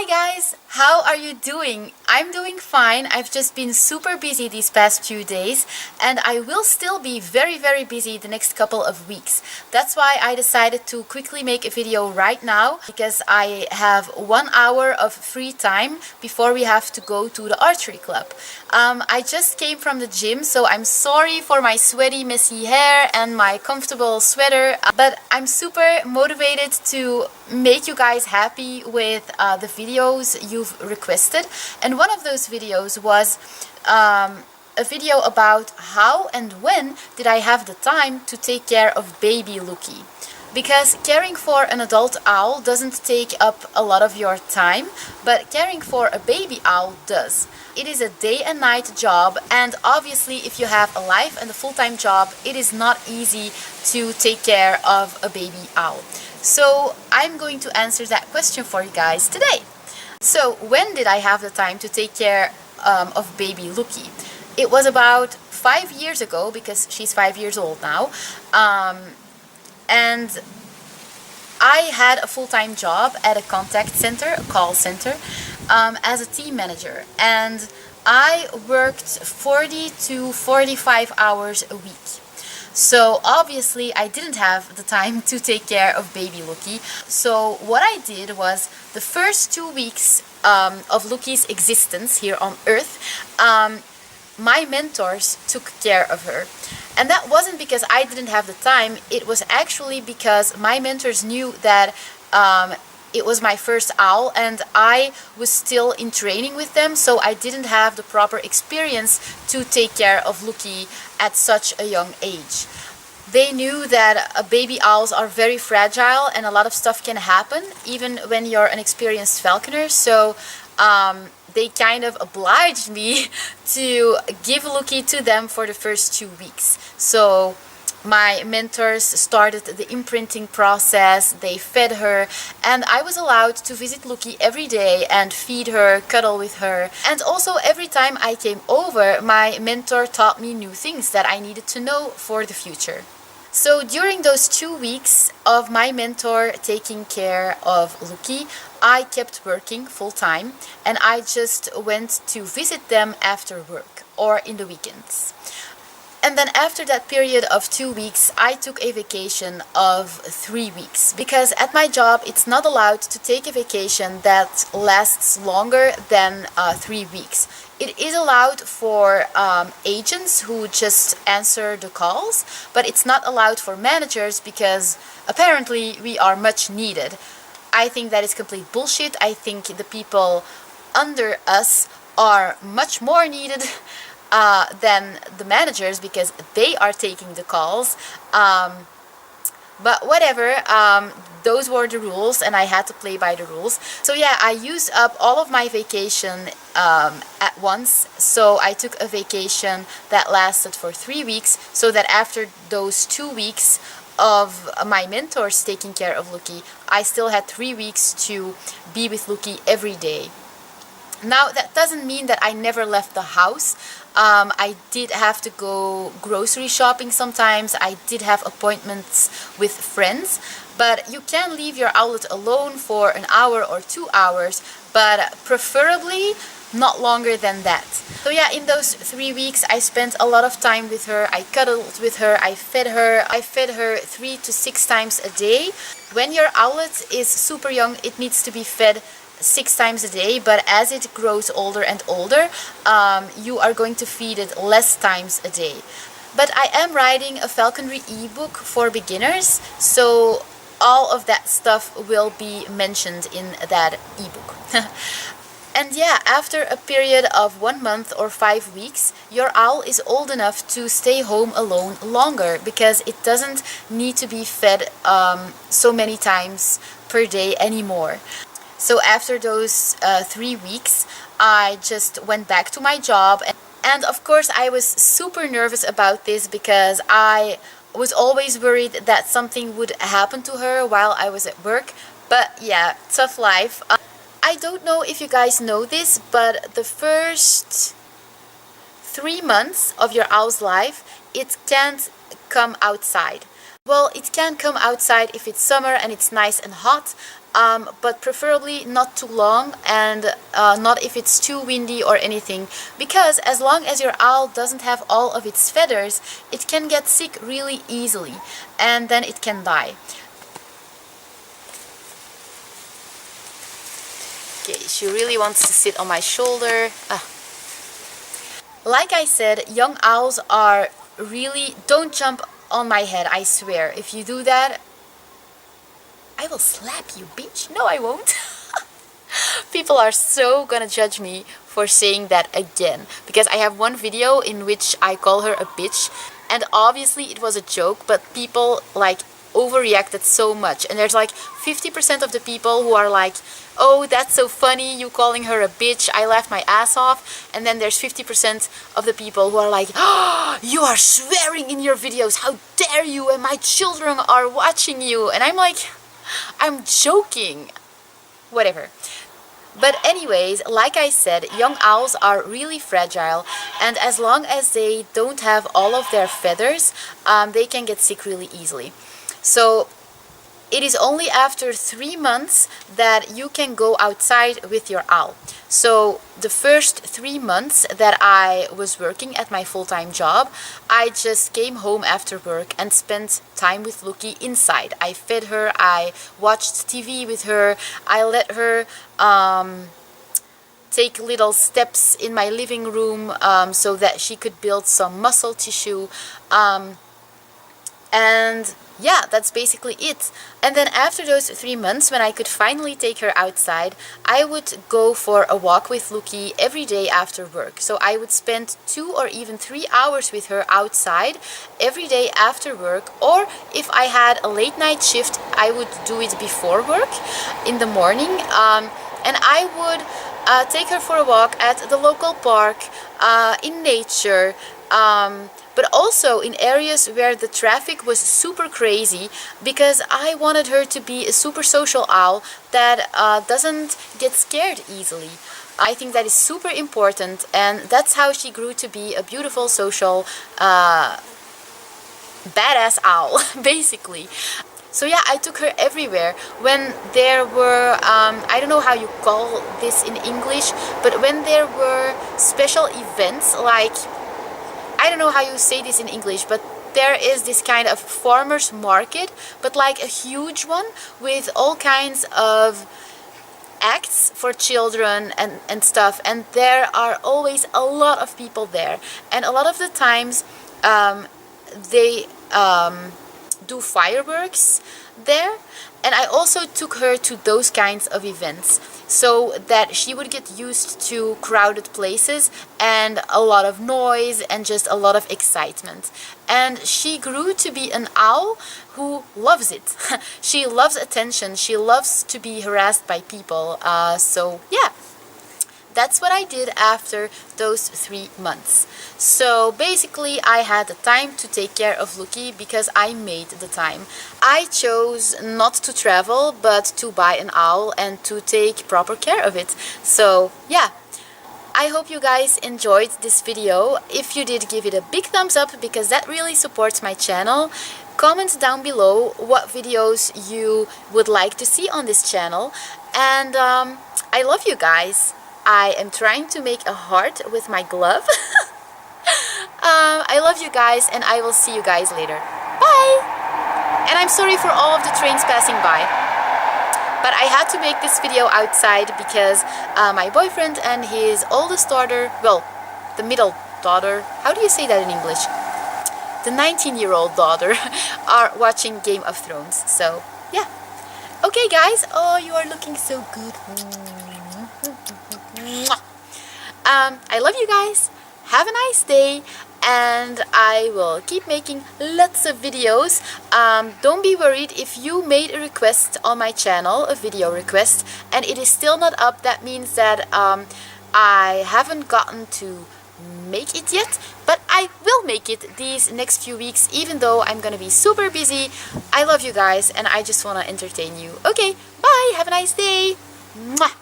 Hi guys, how are you doing? I'm doing fine. I've just been super busy these past few days and I will still be very busy the next couple of weeks. That's why I decided to quickly make a video right now because I have 1 hour of free time before we have to go to the archery club. I just came from the gym, so I'm sorry for my sweaty messy hair and my comfortable sweater, but I'm super motivated to make you guys happy with the videos you've requested. And one of those videos was a video about how and when did I have the time to take care of baby Lookie. Because caring for an adult owl doesn't take up a lot of your time, but caring for a baby owl does. It is a day and night job, and obviously if you have a life and a full-time job, it is not easy to take care of a baby owl. So I'm going to answer that question for you guys today. So when did I have the time to take care of baby Lookie? It was about 5 years ago, because she's 5 years old now. And I had a full-time job at a contact center, a call center, as a team manager. And I worked 40 to 45 hours a week. So obviously I didn't have the time to take care of baby Lookie. So what I did was, the first 2 weeks of Lookie's existence here on Earth, my mentors took care of her. And that wasn't because I didn't have the time, it was actually because my mentors knew that it was my first owl and I was still in training with them, so I didn't have the proper experience to take care of Lookie at such a young age. They knew that baby owls are very fragile and a lot of stuff can happen even when you're an experienced falconer, so they kind of obliged me to give Lookie to them for the first 2 weeks. So my mentors started the imprinting process, they fed her, and I was allowed to visit Lookie every day and feed her, cuddle with her. And also every time I came over, my mentor taught me new things that I needed to know for the future. So during those 2 weeks of my mentor taking care of Lookie, I kept working full-time and I just went to visit them after work or in the weekends. And then after that period of 2 weeks, I took a vacation of 3 weeks. Because at my job, it's not allowed to take a vacation that lasts longer than 3 weeks. It is allowed for agents who just answer the calls, but it's not allowed for managers because apparently we are much needed. I think that is complete bullshit. I think the people under us are much more needed than the managers because they are taking the calls. But whatever, those were the rules and I had to play by the rules. So yeah, I used up all of my vacation at once. So I took a vacation that lasted for 3 weeks, so that after those 2 weeks of my mentors taking care of Lookie, I still had 3 weeks to be with Lookie every day. Now that doesn't mean that I never left the house. I did have to go grocery shopping sometimes, I did have appointments with friends, but you can leave your owlet alone for an hour or 2 hours, but preferably not longer than that. So yeah, in those 3 weeks I spent a lot of time with her, I cuddled with her, I fed her 3 to 6 times a day. When your owlet is super young, it needs to be fed 6 times a day, but as it grows older and older, you are going to feed it less times a day. But I am writing a falconry ebook for beginners, so all of that stuff will be mentioned in that ebook. And yeah, after a period of 1 month or 5 weeks, your owl is old enough to stay home alone longer because it doesn't need to be fed so many times per day anymore. So after those 3 weeks, I just went back to my job. And of course I was super nervous about this because I was always worried that something would happen to her while I was at work. But yeah, tough life. I don't know if you guys know this, but the first 3 months of your owl's life, it can't come outside. Well, it can come outside if it's summer and it's nice and hot, but preferably not too long, and not if it's too windy or anything, because as long as your owl doesn't have all of its feathers, it can get sick really easily, and then it can die. Okay, she really wants to sit on my shoulder. Like I said, young owls are really... Don't jump on my head, I swear. If you do that, I will slap you, bitch. No, I won't. People are so gonna judge me for saying that again, because I have one video in which I call her a bitch, and obviously it was a joke, but people like overreacted so much, and there's like 50% of the people who are like, oh, that's so funny, you calling her a bitch, I laughed my ass off. And then there's 50% of the people who are like, oh, you are swearing in your videos, how dare you, and my children are watching you. And I'm like, I'm joking. Whatever. But anyways, like I said, young owls are really fragile, and as long as they don't have all of their feathers, they can get sick really easily. So it is only after 3 months that you can go outside with your owl. So the first 3 months that I was working at my full-time job, I just came home after work and spent time with Lookie inside. I fed her, I watched TV with her, I let her take little steps in my living room so that she could build some muscle tissue. And yeah, that's basically it. And then after those 3 months, when I could finally take her outside, I would go for a walk with Lookie every day after work. So I would spend 2 or even 3 hours with her outside every day after work, or if I had a late night shift, I would do it before work in the morning. And I would take her for a walk at the local park, in nature, but also in areas where the traffic was super crazy, because I wanted her to be a super social owl that doesn't get scared easily. I think that is super important, and that's how she grew to be a beautiful, social, badass owl, basically. So yeah, I took her everywhere. When there were, I don't know how you call this in English, but when there were special events, like, I don't know how you say this in English, but there is this kind of farmer's market, but like a huge one with all kinds of acts for children and stuff, and there are always a lot of people there, and a lot of the times they do fireworks there, and I also took her to those kinds of events so that she would get used to crowded places and a lot of noise and just a lot of excitement. And she grew to be an owl who loves it. She loves attention, she loves to be harassed by people, so yeah. That's what I did after those 3 months. So basically I had the time to take care of Lookie because I made the time. I chose not to travel, but to buy an owl and to take proper care of it. So yeah. I hope you guys enjoyed this video. If you did, give it a big thumbs up because that really supports my channel. Comment down below what videos you would like to see on this channel. And I love you guys. I am trying to make a heart with my glove. I love you guys, and I will see you guys later. Bye! And I'm sorry for all of the trains passing by. But I had to make this video outside because my boyfriend and his oldest daughter, well, the middle daughter, how do you say that in English? The 19-year-old daughter are watching Game of Thrones. So, yeah. Okay, guys. Oh, you are looking so good. I love you guys. Have a nice day, and I will keep making lots of videos. Don't be worried if you made a request on my channel, a video request, and it is still not up. That means that I haven't gotten to make it yet, but I will make it these next few weeks, even though I'm gonna be super busy. I love you guys, and I just want to entertain you. Okay, bye. Have a nice day. Mwah.